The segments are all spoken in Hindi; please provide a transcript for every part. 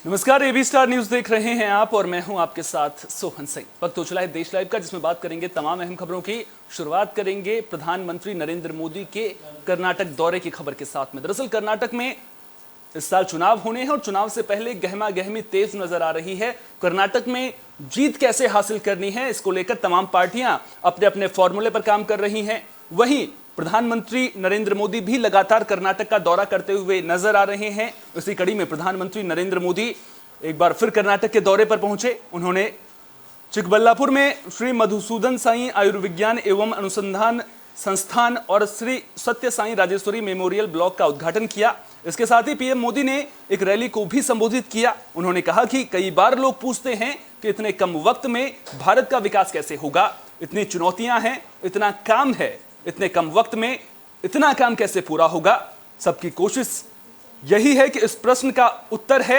नमस्कार, एबी स्टार न्यूज देख रहे हैं आप और मैं हूं आपके साथ सोहन सिंह। वक्त हो चला है देश लाइव का, जिसमें बात करेंगे तमाम अहम खबरों की। शुरुआत करेंगे प्रधानमंत्री नरेंद्र मोदी के कर्नाटक दौरे की खबर के साथ में। दरअसल कर्नाटक में इस साल चुनाव होने हैं और चुनाव से पहले गहमा गहमी तेज नजर आ रही है। कर्नाटक में जीत कैसे हासिल करनी है, इसको लेकर तमाम पार्टियां अपने अपने फॉर्मूले पर काम कर रही हैं। वहीं प्रधानमंत्री नरेंद्र मोदी भी लगातार कर्नाटक का दौरा करते हुए नजर आ रहे हैं। इसी कड़ी में प्रधानमंत्री नरेंद्र मोदी एक बार फिर कर्नाटक के दौरे पर पहुंचे। उन्होंने चिकबल्लापुर में श्री मधुसूदन साई आयुर्विज्ञान एवं अनुसंधान संस्थान और श्री सत्य साई राजेश्वरी मेमोरियल ब्लॉक का उद्घाटन किया। इसके साथ ही पीएम मोदी ने एक रैली को भी संबोधित किया। उन्होंने कहा कि कई बार लोग पूछते हैं कि इतने कम वक्त में भारत का विकास कैसे होगा, इतनी चुनौतियां हैं, इतना काम है, इतने कम वक्त में इतना काम कैसे पूरा होगा। सबकी कोशिश यही है कि इस प्रश्न का उत्तर है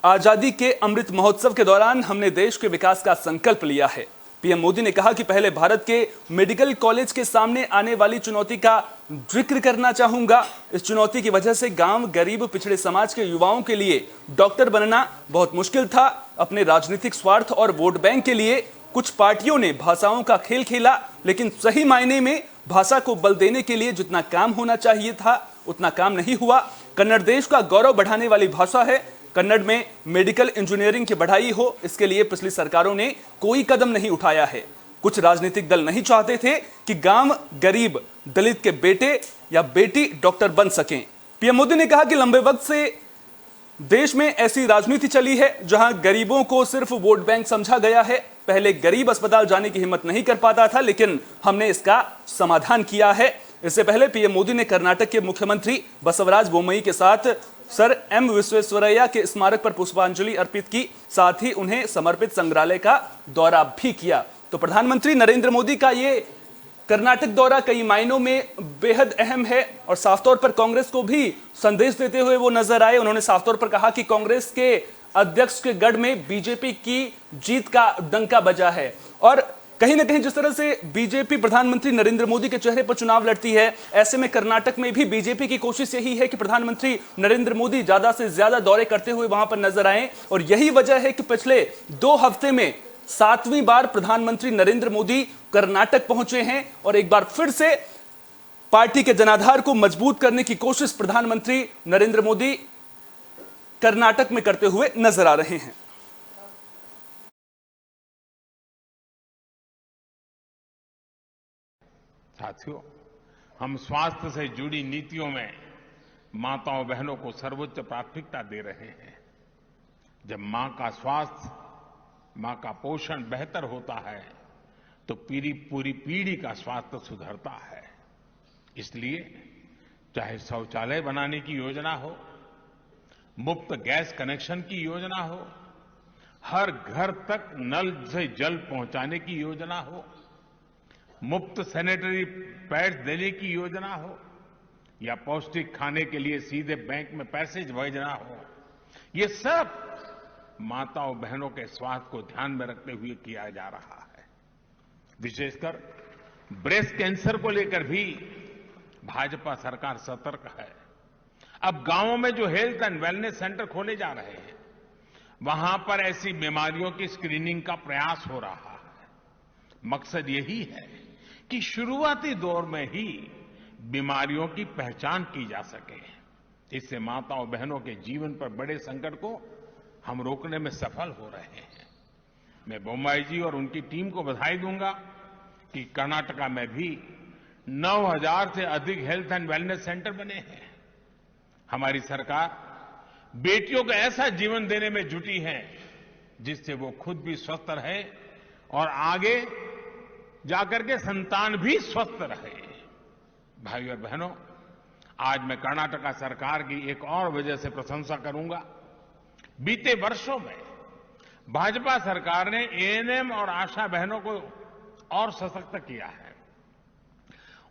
आजादी के अमृत महोत्सव के दौरान हमने देश के विकास का संकल्प लिया है। पीएम मोदी ने कहा कि पहले भारत के मेडिकल कॉलेज के सामने आने वाली चुनौती का जिक्र करना चाहूंगा। इस चुनौती की वजह से गांव, गरीब, पिछड़े समाज के युवाओं के लिए डॉक्टर बनना बहुत मुश्किल था। अपने राजनीतिक स्वार्थ और वोट बैंक के लिए कुछ पार्टियों ने भाषाओं का खेल खेला, लेकिन सही मायने में भाषा को बल देने के लिए जितना काम होना चाहिए था उतना काम नहीं हुआ। कन्नड़ देश का गौरव बढ़ाने वाली भाषा है। कन्नड़ में मेडिकल इंजीनियरिंग की बढ़ाई हो, इसके लिए पिछली सरकारों ने कोई कदम नहीं उठाया है। कुछ राजनीतिक दल नहीं चाहते थे कि गांव, गरीब, दलित के बेटे या बेटी डॉक्टर बन सकें। पीएम मोदी ने कहा कि लंबे वक्त से देश में ऐसी राजनीति चली है जहां गरीबों को सिर्फ वोट बैंक समझा गया है। पहले गरीब अस्पताल जाने की हिम्मत नहीं कर पाता था, लेकिन हमने इसका समाधान किया है। इससे पहले पीएम मोदी ने कर्नाटक के मुख्यमंत्री बसवराज बोम्मई के साथ सर एम विश्वेश्वरैया के स्मारक पर पुष्पांजलि अर्पित की, साथ ही उन्हें समर्पित संग्रहालय का दौरा भी किया। तो प्रधानमंत्री नरेंद्र मोदी का ये कर्नाटक दौरा कई मायनों में बेहद अहम है और साफ तौर पर कांग्रेस को भी संदेश देते हुए वो नजर आए। उन्होंने साफ तौर पर कहा कि कांग्रेस के अध्यक्ष के गढ़ में बीजेपी की जीत का डंका बजा है और कहीं ना कहीं जिस तरह से बीजेपी प्रधानमंत्री नरेंद्र मोदी के चेहरे पर चुनाव लड़ती है, ऐसे में कर्नाटक में भी बीजेपी की कोशिश यही है कि प्रधानमंत्री नरेंद्र मोदी ज्यादा से ज्यादा दौरे करते हुए वहां पर नजर आए। और यही वजह है कि पिछले 2 हफ्ते में 7वीं बार प्रधानमंत्री नरेंद्र मोदी कर्नाटक पहुंचे हैं और एक बार फिर से पार्टी के जनाधार को मजबूत करने की कोशिश प्रधानमंत्री नरेंद्र मोदी कर्नाटक में करते हुए नजर आ रहे हैं। साथियों, हम स्वास्थ्य से जुड़ी नीतियों में माताओं बहनों को सर्वोच्च प्राथमिकता दे रहे हैं। जब मां का स्वास्थ्य, मां का पोषण बेहतर होता है तो पूरी पीढ़ी का स्वास्थ्य सुधरता है। इसलिए चाहे शौचालय बनाने की योजना हो, मुफ्त गैस कनेक्शन की योजना हो, हर घर तक नल से जल पहुंचाने की योजना हो, मुफ्त सैनिटरी पैड्स देने की योजना हो या पौष्टिक खाने के लिए सीधे बैंक में पैसे भेजना हो, ये सब माताओं बहनों के स्वास्थ्य को ध्यान में रखते हुए किया जा रहा है। विशेषकर ब्रेस्ट कैंसर को लेकर भी भाजपा सरकार सतर्क है। अब गांवों में जो हेल्थ एंड वेलनेस सेंटर खोले जा रहे हैं, वहां पर ऐसी बीमारियों की स्क्रीनिंग का प्रयास हो रहा है। मकसद यही है कि शुरुआती दौर में ही बीमारियों की पहचान की जा सके। इससे माताओं बहनों के जीवन पर बड़े संकट को हम रोकने में सफल हो रहे हैं। मैं बोम्मई जी और उनकी टीम को बधाई दूंगा कि कर्नाटका में भी 9,000 से अधिक हेल्थ एंड वेलनेस सेंटर बने हैं। हमारी सरकार बेटियों को ऐसा जीवन देने में जुटी है जिससे वो खुद भी स्वस्थ रहे और आगे जाकर के संतान भी स्वस्थ रहे। भाइयों और बहनों, आज मैं कर्नाटका सरकार की एक और वजह से प्रशंसा करूंगा। बीते वर्षों में भाजपा सरकार ने एएनएम और आशा बहनों को और सशक्त किया है।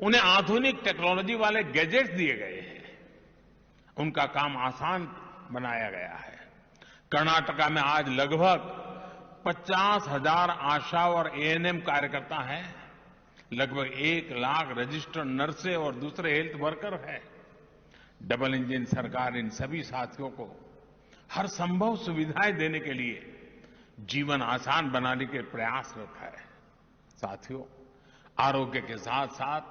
उन्हें आधुनिक टेक्नोलॉजी वाले गैजेट्स दिए गए हैं, उनका काम आसान बनाया गया है। कर्नाटका में आज लगभग 50,000 आशा और एएनएम कार्यकर्ता हैं, लगभग 1 लाख रजिस्टर्ड नर्सें और दूसरे हेल्थ वर्कर हैं। डबल इंजन सरकार इन सभी साथियों को हर संभव सुविधाएं देने के लिए जीवन आसान बनाने के प्रयासरत है। साथियों, आरोग्य के साथ साथ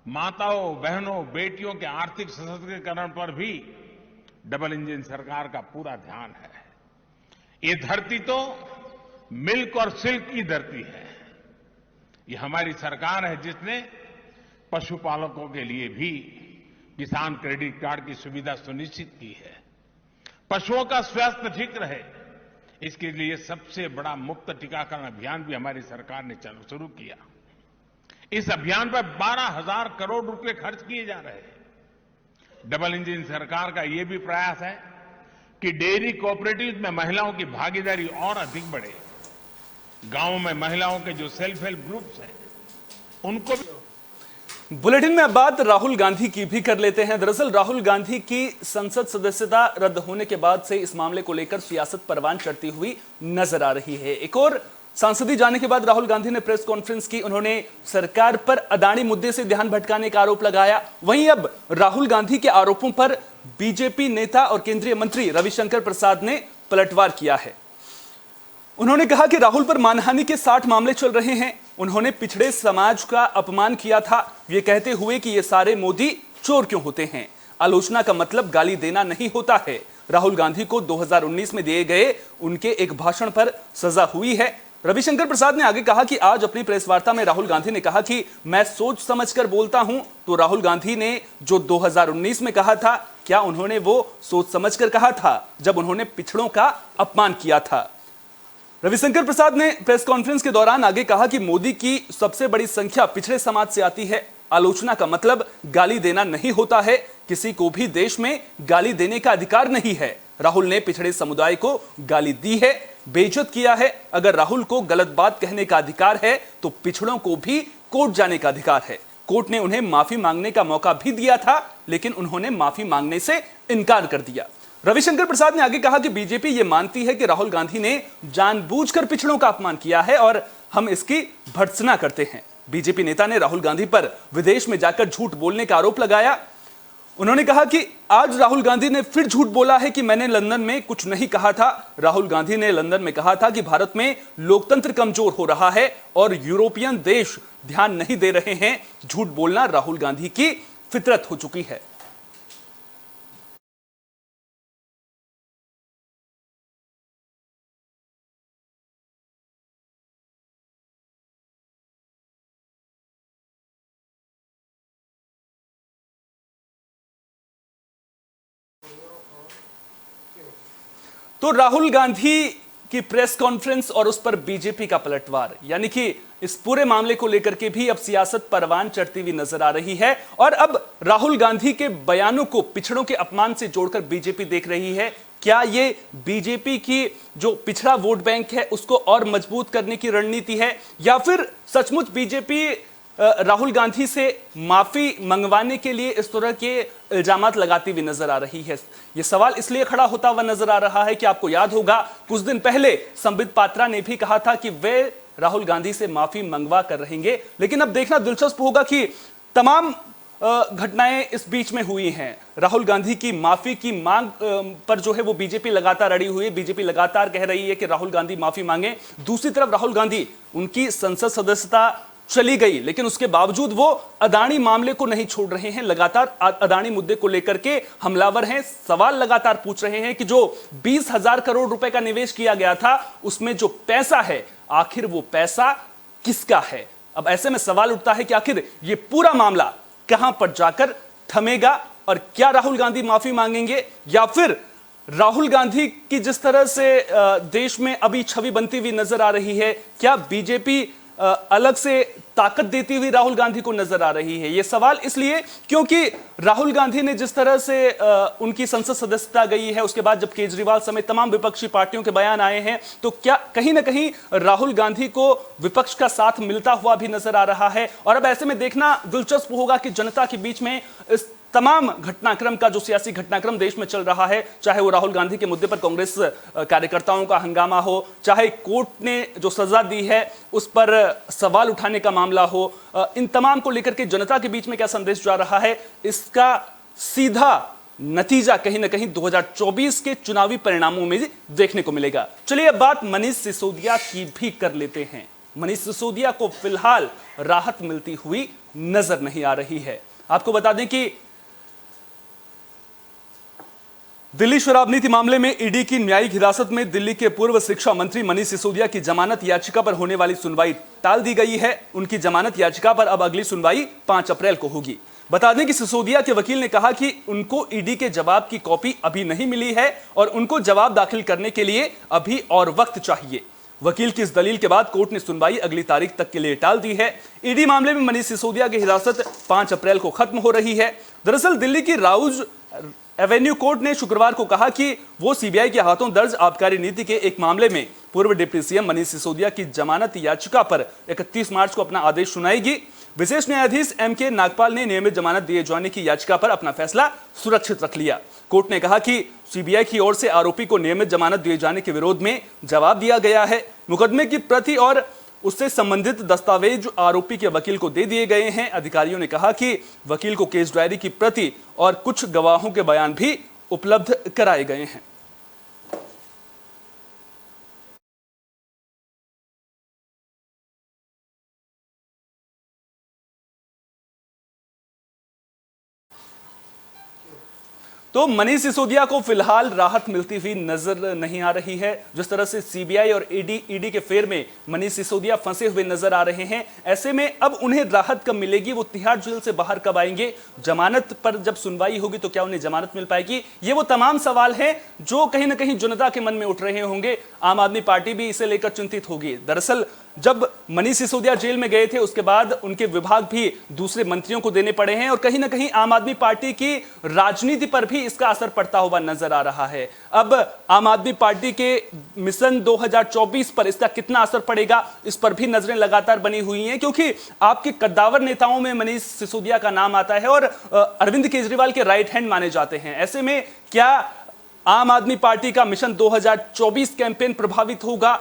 माताओं, बहनों, बेटियों के आर्थिक सशक्तिकरण पर भी डबल इंजन सरकार का पूरा ध्यान है। ये धरती तो मिल्क और सिल्क की धरती है। ये हमारी सरकार है जिसने पशुपालकों के लिए भी किसान क्रेडिट कार्ड की सुविधा सुनिश्चित की है। पशुओं का स्वास्थ्य ठीक रहे, इसके लिए सबसे बड़ा मुफ्त टीकाकरण अभियान भी हमारी सरकार ने शुरू किया। इस अभियान पर 12,000 करोड़ रुपए खर्च किए जा रहे हैं। डबल इंजन सरकार का यह भी प्रयास है कि डेयरी कोऑपरेटिव में महिलाओं की भागीदारी और अधिक बढ़े। गांवों में महिलाओं के जो सेल्फ हेल्प ग्रुप्स हैं, उनको भी। बुलेटिन में अब बात राहुल गांधी की भी कर लेते हैं। दरअसल राहुल गांधी की संसद सदस्यता रद्द होने के बाद से इस मामले को लेकर सियासत परवान चढ़ती हुई नजर आ रही है। एक और सांसदी जाने के बाद राहुल गांधी ने प्रेस कॉन्फ्रेंस की। उन्होंने सरकार पर अदानी मुद्दे से ध्यान भटकाने का आरोप लगाया। वहीं अब राहुल गांधी के आरोपों पर बीजेपी नेता और केंद्रीय मंत्री रविशंकर प्रसाद ने पलटवार किया है। उन्होंने कहा कि राहुल पर मानहानि के 60 मामले चल रहे हैं। उन्होंने पिछड़े समाज का अपमान किया था, ये कहते हुए कि ये सारे मोदी चोर क्यों होते हैं। आलोचना का मतलब गाली देना नहीं होता है। राहुल गांधी को 2019 में दिए गए उनके एक भाषण पर सजा हुई है। रविशंकर प्रसाद ने आगे कहा कि आज अपनी प्रेस वार्ता में राहुल गांधी ने कहा कि मैं सोच समझकर बोलता हूं। तो राहुल गांधी ने जो 2019 में कहा था, क्या उन्होंने वो सोच समझकर कहा था जब उन्होंने पिछड़ों का अपमान किया था। रविशंकर प्रसाद ने प्रेस कॉन्फ्रेंस के दौरान आगे कहा कि मोदी की सबसे बड़ी संख्या पिछड़े समाज से आती है। आलोचना का मतलब गाली देना नहीं होता है। किसी को भी देश में गाली देने का अधिकार नहीं है। राहुल ने पिछड़े समुदाय को गाली दी है, बेइज्जत किया है। अगर राहुल को गलत बात कहने का अधिकार है तो पिछड़ों को भी कोर्ट जाने का अधिकार है। कोर्ट ने उन्हें माफी मांगने का मौका भी दिया था, लेकिन उन्होंने माफी मांगने से इनकार कर दिया। रविशंकर प्रसाद ने आगे कहा कि बीजेपी यह मानती है कि राहुल गांधी ने जानबूझकर पिछड़ों का अपमान किया है और हम इसकी भर्त्सना करते हैं। बीजेपी नेता ने राहुल गांधी पर विदेश में जाकर झूठ बोलने का आरोप लगाया। उन्होंने कहा कि आज राहुल गांधी ने फिर झूठ बोला है कि मैंने लंदन में कुछ नहीं कहा था। राहुल गांधी ने लंदन में कहा था कि भारत में लोकतंत्र कमजोर हो रहा है और यूरोपियन देश ध्यान नहीं दे रहे हैं। झूठ बोलना राहुल गांधी की फितरत हो चुकी है। तो राहुल गांधी की प्रेस कॉन्फ्रेंस और उस पर बीजेपी का पलटवार, यानी कि इस पूरे मामले को लेकर के भी अब सियासत परवान चढ़ती हुई नजर आ रही है। और अब राहुल गांधी के बयानों को पिछड़ों के अपमान से जोड़कर बीजेपी देख रही है। क्या ये बीजेपी की जो पिछड़ा वोट बैंक है उसको और मजबूत करने की रणनीति है, या फिर सचमुच बीजेपी राहुल गांधी से माफी मंगवाने के लिए इस तरह के इल्जामात लगाती हुई नजर आ रही है। यह सवाल इसलिए खड़ा होता हुआ नजर आ रहा है कि आपको याद होगा कुछ दिन पहले संबित पात्रा ने भी कहा था कि वे राहुल गांधी से माफी मंगवा कर रहेंगे। लेकिन अब देखना दिलचस्प होगा कि तमाम घटनाएं इस बीच में हुई हैं। राहुल गांधी की माफी की मांग पर जो है वो बीजेपी लगातार अड़ी हुई है। बीजेपी लगातार कह रही है कि राहुल गांधी माफी मांगे। दूसरी तरफ राहुल गांधी, उनकी संसद सदस्यता चली गई, लेकिन उसके बावजूद वो अदानी मामले को नहीं छोड़ रहे हैं। लगातार अदानी मुद्दे को लेकर के हमलावर हैं। सवाल लगातार पूछ रहे हैं कि जो 20,000 करोड़ रुपए का निवेश किया गया था उसमें जो पैसा है, आखिर वो पैसा किसका है। अब ऐसे में सवाल उठता है कि आखिर ये पूरा मामला कहां पर जाकर थमेगा और क्या राहुल गांधी माफी मांगेंगे, या फिर राहुल गांधी की जिस तरह से देश में अभी छवि बनती हुई नजर आ रही है, क्या बीजेपी अलग से ताकत देती हुई राहुल गांधी को नजर आ रही है। यह सवाल इसलिए क्योंकि राहुल गांधी ने जिस तरह से उनकी संसद सदस्यता गई है, उसके बाद जब केजरीवाल समेत तमाम विपक्षी पार्टियों के बयान आए हैं, तो क्या कहीं ना कहीं राहुल गांधी को विपक्ष का साथ मिलता हुआ भी नजर आ रहा है। और अब ऐसे में देखना दिलचस्प होगा कि जनता के बीच में इस तमाम घटनाक्रम का, जो सियासी घटनाक्रम देश में चल रहा है, चाहे वो राहुल गांधी के मुद्दे पर कांग्रेस कार्यकर्ताओं का हंगामा हो, चाहे कोर्ट ने जो सजा दी है उस पर सवाल उठाने का मामला हो, इन तमाम को लेकर के जनता के बीच में क्या संदेश जा रहा है, इसका सीधा नतीजा कहीं ना कहीं 2024 के चुनावी परिणामों में देखने को मिलेगा। चलिए अब बात मनीष सिसोदिया की भी कर लेते हैं। मनीष सिसोदिया को फिलहाल राहत मिलती हुई नजर नहीं आ रही है। आपको बता दें कि दिल्ली शराब नीति मामले में ईडी की न्यायिक हिरासत में दिल्ली के पूर्व शिक्षा मंत्री मनीष सिसोदिया की जमानत याचिका पर होने वाली सुनवाई टाल दी गई है। उनकी जमानत याचिका पर अब अगली सुनवाई 5 अप्रैल को होगी। बता दें कि सिसोदिया के वकील ने कहा कि उनको ईडी के जवाब की कॉपी अभी नहीं मिली है और उनको जवाब दाखिल करने के लिए अभी और वक्त चाहिए। वकील की इस दलील के बाद कोर्ट ने सुनवाई अगली तारीख तक के लिए टाल दी है। ईडी मामले में मनीष सिसोदिया की हिरासत 5 अप्रैल को खत्म हो रही है। दरअसल दिल्ली की राउज एवेन्यू कोर्ट ने शुक्रवार को कहा कि वो सीबीआई के हाथों दर्ज आबकारी नीति के एक मामले में पूर्व डिप्टी सीएम मनीष सिसोदिया की जमानत याचिका पर 31 मार्च को अपना आदेश सुनाएगी। विशेष न्यायाधीश एमके नागपाल ने नियमित जमानत दिए जाने की याचिका पर अपना फैसला सुरक्षित रख लिया। कोर्ट ने कहा कि सीबीआई की ओर से आरोपी को नियमित जमानत दिए जाने के विरोध में जवाब दिया गया है। मुकदमे की प्रति और उससे संबंधित दस्तावेज आरोपी के वकील को दे दिए गए हैं। अधिकारियों ने कहा कि वकील को केस डायरी की प्रति और कुछ गवाहों के बयान भी उपलब्ध कराए गए हैं। तो मनीष सिसोदिया को फिलहाल राहत मिलती हुई नजर नहीं आ रही है। जिस तरह से सीबीआई और ईडी के फेर में मनीष सिसोदिया फंसे हुए नजर आ रहे हैं, ऐसे में अब उन्हें राहत कब मिलेगी, वो तिहाड़ जेल से बाहर कब आएंगे, जमानत पर जब सुनवाई होगी तो क्या उन्हें जमानत मिल पाएगी, ये वो तमाम सवाल हैं जो कहीं ना कहीं जनता के मन में उठ रहे होंगे। आम आदमी पार्टी भी इसे लेकर चिंतित होगी। दरअसल जब मनीष सिसोदिया जेल में गए थे उसके बाद उनके विभाग भी दूसरे मंत्रियों को देने पड़े हैं और कहीं ना कहीं आम आदमी पार्टी की राजनीति पर भी इसका असर पड़ता हुआ नजर आ रहा है। अब आम आदमी पार्टी के मिशन 2024 पर इसका कितना असर पड़ेगा, इस पर भी नजरें लगातार बनी हुई हैं, क्योंकि आपके कद्दावर नेताओं में मनीष सिसोदिया का नाम आता है और अरविंद केजरीवाल के राइट हैंड माने जाते हैं। ऐसे में क्या आम आदमी पार्टी का मिशन 2024 कैंपेन प्रभावित होगा,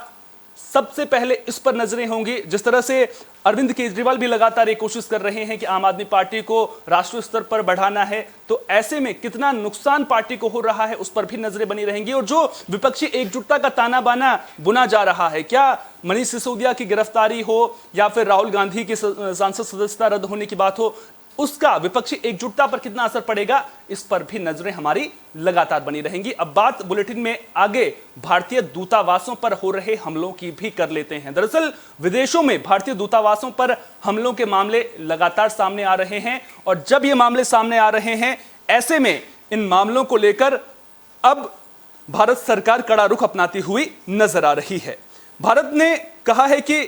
सबसे पहले इस पर नजरें होंगी। जिस तरह से अरविंद केजरीवाल भी लगातार एक कोशिश कर रहे हैं कि आम आदमी पार्टी को राष्ट्रीय स्तर पर बढ़ाना है, तो ऐसे में कितना नुकसान पार्टी को हो रहा है उस पर भी नजरें बनी रहेंगी। और जो विपक्षी एकजुटता का ताना बाना बुना जा रहा है, क्या मनीष सिसोदिया की गिरफ्तारी हो या फिर राहुल गांधी की सांसद सदस्यता रद्द होने की बात हो, उसका विपक्षी एकजुटता पर कितना असर पड़ेगा, इस पर भी नजरें हमारी लगातार बनी रहेंगी। अब बात बुलेटिन में आगे भारतीय दूतावासों पर हो रहे हमलों की भी कर लेते हैं। दरअसल विदेशों में भारतीय दूतावासों पर हमलों के मामले लगातार सामने आ रहे हैं और जब ये मामले सामने आ रहे हैं, ऐसे में इन मामलों को लेकर अब भारत सरकार कड़ा रुख अपनाती हुई नजर आ रही है। भारत ने कहा है कि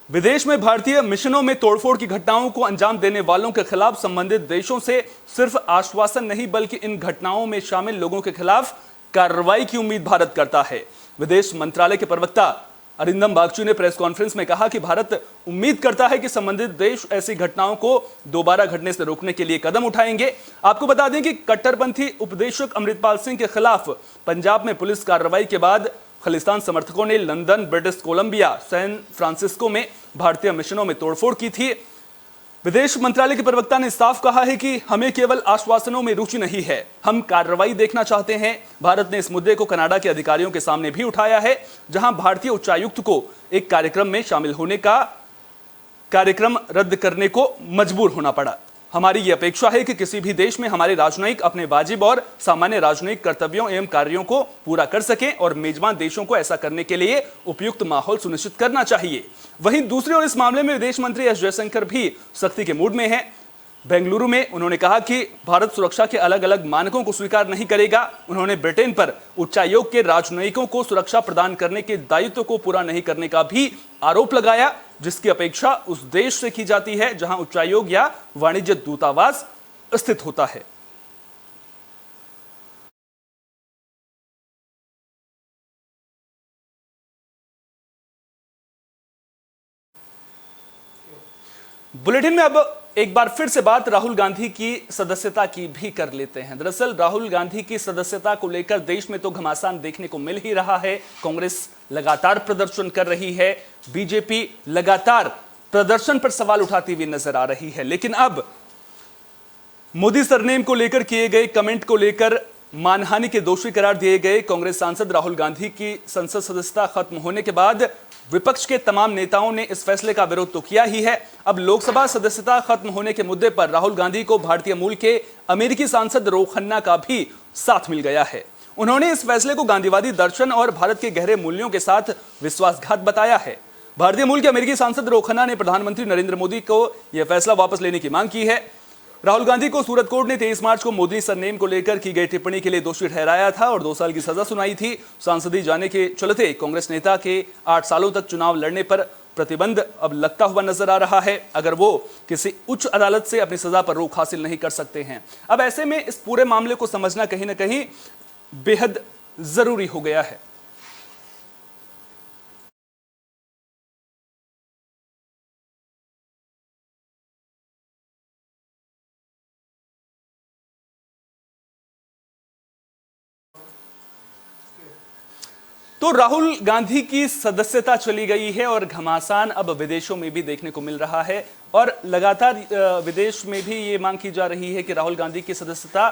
विदेश में भारतीय मिशनों में तोड़फोड़ की घटनाओं को अंजाम देने वालों के खिलाफ संबंधित देशों से सिर्फ आश्वासन नहीं बल्कि इन घटनाओं में शामिल लोगों के खिलाफ कार्रवाई की उम्मीद भारत करता है। विदेश मंत्रालय के प्रवक्ता अरिंदम बागची ने प्रेस कॉन्फ्रेंस में कहा कि भारत उम्मीद करता है कि संबंधित देश ऐसी घटनाओं को दोबारा घटने से रोकने के लिए कदम उठाएंगे। आपको बता दें कि कट्टरपंथी उपदेशक अमृतपाल सिंह के खिलाफ पंजाब में पुलिस कार्रवाई के बाद खालिस्तान समर्थकों ने London, British Columbia, San Francisco में भारतीय मिशनों में तोड़फोड़ की थी। विदेश मंत्रालय के प्रवक्ता ने साफ कहा है कि हमें केवल आश्वासनों में रुचि नहीं है, हम कार्रवाई देखना चाहते हैं। भारत ने इस मुद्दे को कनाडा के अधिकारियों के सामने भी उठाया है, जहां भारतीय उच्चायुक्त को एक कार्यक्रम में शामिल होने का कार्यक्रम रद्द करने को मजबूर होना पड़ा। हमारी ये अपेक्षा है कि किसी भी देश में हमारे राजनयिक अपने वाजिब और सामान्य राजनयिक कर्तव्यों एवं कार्यों को पूरा कर सकें और मेजबान देशों को ऐसा करने के लिए उपयुक्त माहौल सुनिश्चित करना चाहिए। वहीं दूसरी ओर इस मामले में विदेश मंत्री एस जयशंकर भी सख्ती के मूड में हैं। बेंगलुरु में उन्होंने कहा कि भारत सुरक्षा के अलग अलग मानकों को स्वीकार नहीं करेगा। उन्होंने ब्रिटेन पर उच्चायोग के राजनयिकों को सुरक्षा प्रदान करने के दायित्व को पूरा नहीं करने का भी आरोप लगाया, जिसकी अपेक्षा उस देश से की जाती है जहां उच्चायोग या वाणिज्य दूतावास स्थित होता है। बुलेटिन में अब एक बार फिर से बात राहुल गांधी की सदस्यता की भी कर लेते हैं। दरअसल राहुल गांधी की सदस्यता को लेकर देश में तो घमासान देखने को मिल ही रहा है। कांग्रेस लगातार प्रदर्शन कर रही है, बीजेपी लगातार प्रदर्शन पर सवाल उठाती हुई नजर आ रही है। लेकिन अब मोदी सरनेम को लेकर किए गए कमेंट को लेकर मानहानि के दोषी करार दिए गए कांग्रेस सांसद राहुल गांधी की संसद सदस्यता खत्म होने के बाद विपक्ष के तमाम नेताओं ने इस फैसले का विरोध तो किया ही है। अब लोकसभा सदस्यता खत्म होने के मुद्दे पर राहुल गांधी को भारतीय मूल के अमेरिकी सांसद रो खन्ना का भी साथ मिल गया है। उन्होंने इस फैसले को गांधीवादी दर्शन और भारत के गहरे मूल्यों के साथ विश्वासघात बताया है। भारतीय मूल के अमेरिकी सांसद रो खन्ना ने प्रधानमंत्री नरेंद्र मोदी को यह फैसला वापस लेने की मांग की है। राहुल गांधी को सूरत कोर्ट ने 23 मार्च को मोदी सरनेम को लेकर की गई टिप्पणी के लिए दोषी ठहराया था और 2 साल की सजा सुनाई थी। सांसदी जाने के चलते कांग्रेस नेता के 8 सालों तक चुनाव लड़ने पर प्रतिबंध अब लगता हुआ नजर आ रहा है, अगर वो किसी उच्च अदालत से अपनी सजा पर रोक हासिल नहीं कर सकते हैं। अब ऐसे में इस पूरे मामले को समझना कहीं ना कहीं बेहद जरूरी हो गया है। तो राहुल गांधी की सदस्यता चली गई है और घमासान अब विदेशों में भी देखने को मिल रहा है और लगातार विदेश में भी ये मांग की जा रही है कि राहुल गांधी की सदस्यता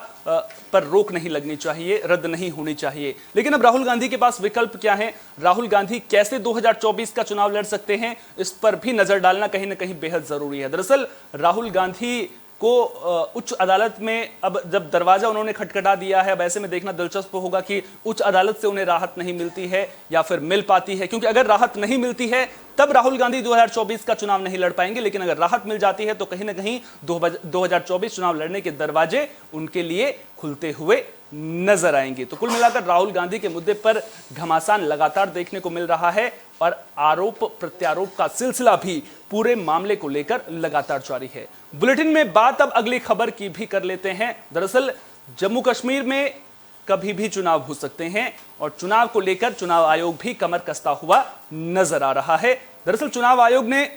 पर रोक नहीं लगनी चाहिए, रद्द नहीं होनी चाहिए। लेकिन अब राहुल गांधी के पास विकल्प क्या है, राहुल गांधी कैसे 2024 का चुनाव लड़ सकते हैं, इस पर भी नजर डालना कहीं ना कहीं बेहद जरूरी है। दरअसल राहुल गांधी को उच्च अदालत में अब जब दरवाजा उन्होंने खटखटा दिया है, अब ऐसे में देखना दिलचस्प होगा कि उच्च अदालत से उन्हें राहत नहीं मिलती है या फिर मिल पाती है, क्योंकि अगर राहत नहीं मिलती है तब राहुल गांधी 2024 का चुनाव नहीं लड़ पाएंगे। लेकिन अगर राहत मिल जाती है तो कहीं ना कहीं 2024 चुनाव लड़ने के दरवाजे उनके लिए खुलते हुए नजर आएंगे। तो कुल मिलाकर राहुल गांधी के मुद्दे पर घमासान लगातार देखने को मिल रहा है और आरोप प्रत्यारोप का सिलसिला भी पूरे मामले को लेकर लगातार जारी है। बुलेटिन में बात अब अगली खबर की भी कर लेते हैं। दरअसल जम्मू कश्मीर में कभी भी चुनाव हो सकते हैं और चुनाव को लेकर चुनाव आयोग भी कमर कसता हुआ नजर आ रहा है। दरअसल चुनाव आयोग ने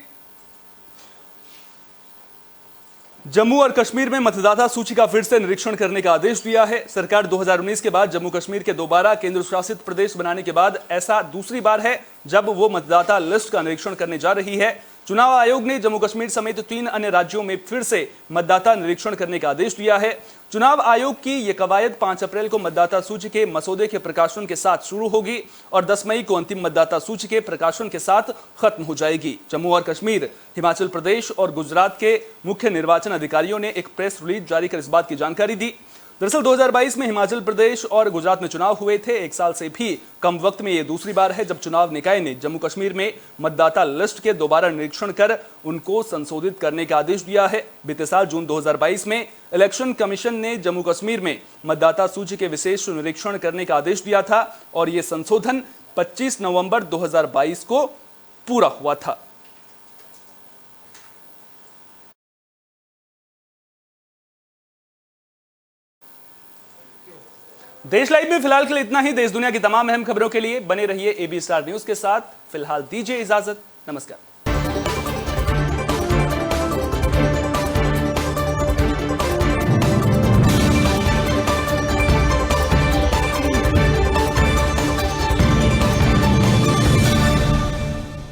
जम्मू और कश्मीर में मतदाता सूची का फिर से निरीक्षण करने का आदेश दिया है। सरकार 2019 के बाद जम्मू कश्मीर के दोबारा केंद्र शासित प्रदेश बनाने के बाद ऐसा दूसरी बार है जब वो मतदाता लिस्ट का निरीक्षण करने जा रही है। चुनाव आयोग ने जम्मू कश्मीर समेत 3 अन्य राज्यों में फिर से मतदाता निरीक्षण करने का आदेश दिया है। चुनाव आयोग की यह कवायद 5 अप्रैल को मतदाता सूची के मसौदे के प्रकाशन के साथ शुरू होगी और 10 मई को अंतिम मतदाता सूची के प्रकाशन के साथ खत्म हो जाएगी। जम्मू और कश्मीर, हिमाचल प्रदेश और गुजरात के मुख्य निर्वाचन अधिकारियों ने एक प्रेस रिलीज जारी कर इस बात की जानकारी दी। दरअसल 2022 में हिमाचल प्रदेश और गुजरात में चुनाव हुए थे। 1 साल से भी कम वक्त में यह दूसरी बार है जब चुनाव निकाय ने जम्मू कश्मीर में मतदाता लिस्ट के दोबारा निरीक्षण कर उनको संशोधित करने का आदेश दिया है। बीते साल जून 2022 में इलेक्शन कमीशन ने जम्मू कश्मीर में मतदाता सूची के विशेष निरीक्षण करने का आदेश दिया था और यह संशोधन 25 नवंबर 2022 को पूरा हुआ था। देश लाइव में फिलहाल के लिए इतना ही। देश दुनिया की तमाम अहम खबरों के लिए बने रहिए AB स्टार न्यूज के साथ। फिलहाल दीजिए इजाजत। नमस्कार।